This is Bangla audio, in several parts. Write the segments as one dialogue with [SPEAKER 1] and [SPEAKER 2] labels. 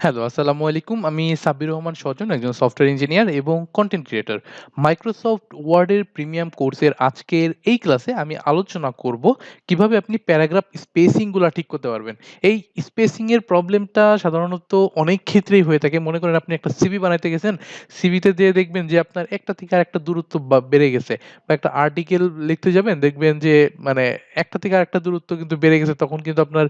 [SPEAKER 1] হ্যালো, আসসালামু আলাইকুম। আমি সাব্বির রহমান স্বজন, একজন সফটওয়্যার ইঞ্জিনিয়ার এবং কনটেন্ট ক্রিয়েটর। মাইক্রোসফট ওয়ার্ডের প্রিমিয়াম কোর্সের আজকের এই ক্লাসে আমি আলোচনা করব কিভাবে আপনি প্যারাগ্রাফ স্পেসিং গুলা ঠিক করতে পারবেন। এই স্পেসিং এর প্রবলেমটা সাধারণত অনেক ক্ষেত্রেই হয়ে থাকে। মনে করেন আপনি একটা সিভি বানাইতে গেছেন, সিভিতে যেয়ে দেখবেন যে আপনার একটা থেকে আরেকটা দূরত্ব বেড়ে গেছে, বা একটা আর্টিকেল লিখতে যাবেন দেখবেন যে মানে একটা থেকে আরেকটা দূরত্ব কিন্তু বেড়ে গেছে, তখন কিন্তু আপনার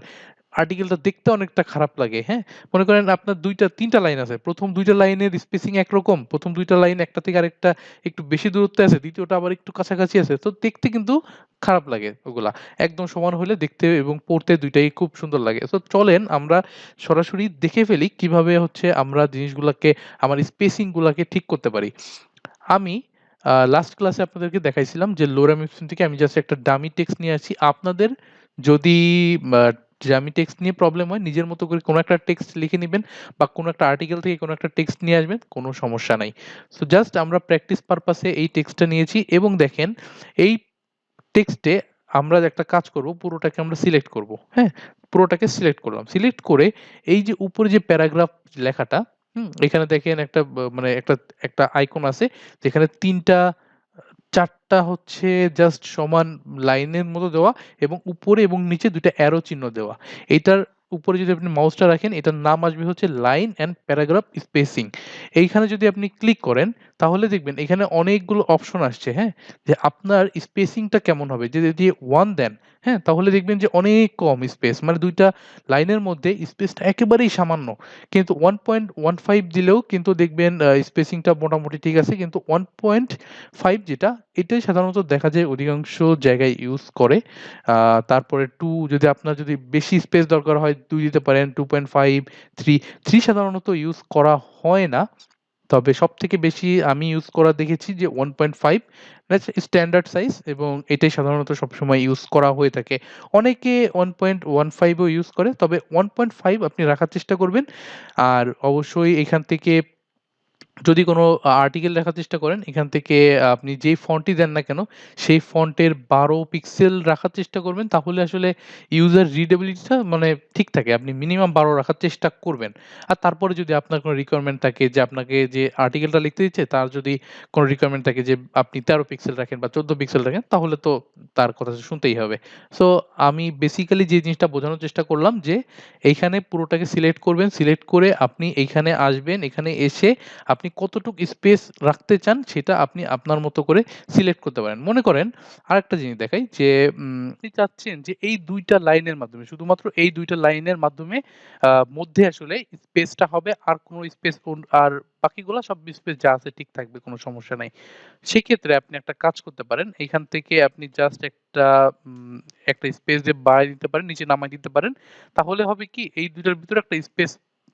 [SPEAKER 1] আর্টিকেলটা দেখতে অনেকটা খারাপ লাগে, হ্যাঁ? মনে করেন আপনার ২ টা ৩ টা লাইন আছে। ১ম ২ টা লাইনের স্পেসিং একরকম। ১ম ২ টা লাইন একটা থেকে আরেকটা একটু বেশি দূরত্বে আছে। ২য় টা আবার একটু কাছাকাছি আছে। তো দেখতে কিন্তু খারাপ লাগে ওগুলা। একদম সমান হলে দেখতে এবং পড়তে ২ টাই খুব সুন্দর লাগে। সো চলেন আমরা সরাসরি দেখে ফেলি কিভাবে হচ্ছে আমরা জিনিসগুলাকে, আমার স্পেসিং গুলাকে ঠিক করতে পারি। আমি লাস্ট ক্লাসে আপনাদেরকে দেখাইছিলাম যে লোরা মিপসন থেকে আমি জাস্ট একটা ডামি টেক্সট নিয়ে আসছি। আপনাদের যদি আ ডামি টেক্সট নিয়ে প্রবলেম হয়, নিজের মতো করে কোনো একটা টেক্সট লিখে নিবেন বা কোনো একটা আর্টিকেল থেকে কোনো একটা টেক্সট নিয়ে আসবেন, কোনো সমস্যা নাই। সো জাস্ট আমরা প্র্যাকটিস পারপাস এ এই টেক্সটটা নিয়েছি এবং দেখেন এই টেক্সটে আমরা একটা কাজ করব, পুরোটাকে আমরা সিলেক্ট করব। হ্যাঁ? পুরোটাকে সিলেক্ট করলাম। সিলেক্ট করে এই যে উপরে যে প্যারাগ্রাফ লেখাটা, এখানে দেখেন একটা মানে একটা আইকন আছে যেখানে ৩ টা ৪ টা হচ্ছে জাস্ট সমান লাইনের মতো দেওয়া এবং উপরে এবং নিচে ২ টা অ্যারো চিহ্ন দেওয়া। এটার উপরে যদি আপনি মাউসটা রাখেন, এটার নাম আসবে হচ্ছে লাইন অ্যান্ড প্যারাগ্রাফ স্পেসিং। এইখানে যদি আপনি ক্লিক করেন তাহলে দেখবেন এখানে অনেকগুলো অপশন আসছে, হ্যাঁ? যে আপনার স্পেসিংটা কেমন হবে? যদি ১ দেন, হ্যাঁ? তাহলে দেখবেন যে অনেক কম স্পেস। মানে ২ টা লাইনের মধ্যে স্পেসটা একেবারেই সামান্য। কিন্তু ১.15 দিলেও কিন্তু দেখবেন স্পেসিংটা মোটামুটি ঠিক আছে। কিন্তু ১.৫ যেটা, এটাই সাধারণত দেখা যায় অধিকাংশ জায়গায় ইউজ করে। আ তারপরে ২ যদি আপনার যদি বেশি স্পেস দরকার হয় ২ দিতে পারেন, ২.৫, ৩ সাধারণত ইউজ করা হয় না। তবে সবথেকে বেশি আমি ইউজ করা দেখেছি যে ১.৫, দ্যাটস স্ট্যান্ডার্ড সাইজ এবং এটাই সাধারণত সবসময় ইউজ করা হয়ে থাকে। অনেকে ১.15 ও ইউজ করে। তবে ১.৫ আপনি রাখার চেষ্টা করবেন। আর অবশ্যই এখান থেকে যদি কোনো আর্টিকেল লেখার চেষ্টা করেন, এখান থেকে আপনি যেই ফন্টই দেন না কেন, সেই ফন্টের ১২ পিক্সেল রাখার চেষ্টা করবেন। তাহলে আসলে ইউজার রিডেবিলিটি টা মানে ঠিক থাকে। আপনি মিনিমাম ১২ রাখার চেষ্টা করবেন। আর তারপরে যদি আপনার কোনো রিকোয়ারমেন্ট থাকে যে আপনাকে যে আর্টিকেলটা লিখতে দিচ্ছে, তার যদি কোনো রিকোয়ারমেন্ট থাকে যে আপনি ১৩ পিক্সেল রাখেন বা ১৪ পিক্সেল রাখেন, তাহলে তো তার কথা শুনতেই হবে। সো আমি বেসিক্যালি যে জিনিসটা বোঝানোর চেষ্টা করলাম যে, এইখানে পুরোটাকে সিলেক্ট করবেন। সিলেক্ট করে আপনি এইখানে আসবেন। এখানে এসে আপনি কতটুক স্পেস রাখতে চান সেটা আপনি আপনার মতো করে সিলেক্ট করতে পারেন। মনে করেন আরেকটা জিনিস দেখাই যে আপনি চাচ্ছেন যে এই ২ টা লাইনের মাধ্যমে, শুধুমাত্র এই ২ টা লাইনের মাধ্যমে মধ্যে আসলে স্পেসটা হবে, আর কোন স্পেস আর বাকিগুলা সব স্পেস যা আছে ঠিক থাকবে, কোনো সমস্যা নাই। সেক্ষেত্রে আপনি একটা কাজ করতে পারেন। এখান থেকে আপনি জাস্ট উম একটা স্পেস দিয়ে বাড়ায় দিতে পারেন, নিচে নামায় দিতে পারেন। তাহলে হবে কি, এই ২ টার ভিতরে একটা স্পেস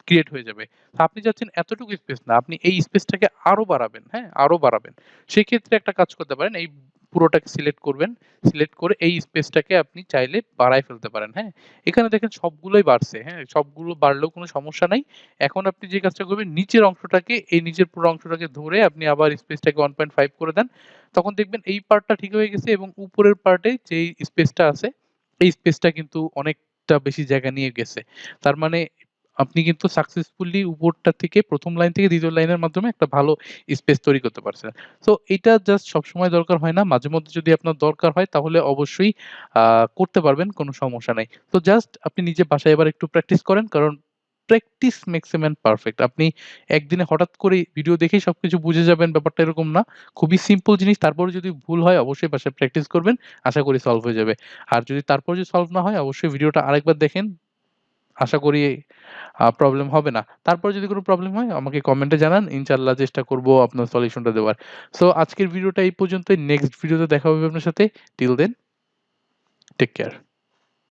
[SPEAKER 1] ক্রিয়েট হয়ে যাবে। আপনি চাচ্ছেন এতটুকু স্পেস না, আপনি এই স্পেসটাকে আরো বাড়াবেন, হ্যাঁ? আরো বাড়াবেন। সেক্ষেত্রে একটা কাজ করতে পারেন, এই পুরোটাকে সিলেক্ট করবেন। সিলেক্ট করে এই স্পেসটাকে আপনি চাইলে বাড়ায় ফেলতে পারেন, হ্যাঁ? এখানে দেখেন সবগুলোই বাড়ছে, হ্যাঁ? সবগুলো বাড়লেও কোনো সমস্যা নাই। এখন আপনি যে কাজটা করবেন, নিচের অংশটাকে, এই নিচের পুরো অংশটাকে ধরে আপনি আবার স্পেসটাকে ১.৫ করে দেন। তখন দেখবেন এই পার্টটা ঠিক হয়ে গেছে এবং উপরের পার্টে যেই স্পেসটা আছে, এই স্পেসটা কিন্তু অনেকটা বেশি জায়গা নিয়ে গেছে। তার মানে আপনি কিন্তু সাকসেসফুলি উপরটা থেকে ১ম লাইন থেকে ২য় লাইনের মাধ্যমে একটা ভালো স্পেস তৈরি করতে পারছেন। সো এটা জাস্ট সবসময় দরকার হয় না। মাঝেমধ্যে যদি আপনার দরকার হয় তাহলে অবশ্যই আ করতে পারবেন, কোনো সমস্যা নাই। তো জাস্ট আপনি নিজে বাসায় এবার একটু প্র্যাকটিস করেন। কারণ practice makes a man perfect. আপনি একদিনে হঠাৎ করেই ভিডিও দেখেই সবকিছু বুঝে যাবেন, ব্যাপারটা এরকম না। খুবই সিম্পল জিনিস। তারপরেও যদি ভুল হয় অবশ্যই বাসায় প্র্যাকটিস করবেন। আশা করি সলভ হয়ে যাবে। আর যদি তারপরেও যদি সলভ না হয় অবশ্যই ভিডিওটা আরেকবার দেখেন। আশা করি প্রবলেম হবে না। তারপরে যদি কোনো প্রবলেম হয় আমাকে কমেন্টে জানান। ইনশাআল্লাহ চেষ্টা করব আপনার সলিউশনটা দেওয়ার। সো আজকের ভিডিওটা এই পর্যন্তই। নেক্সট ভিডিওতে দেখা হবে আপনার সাথে। Till then take care.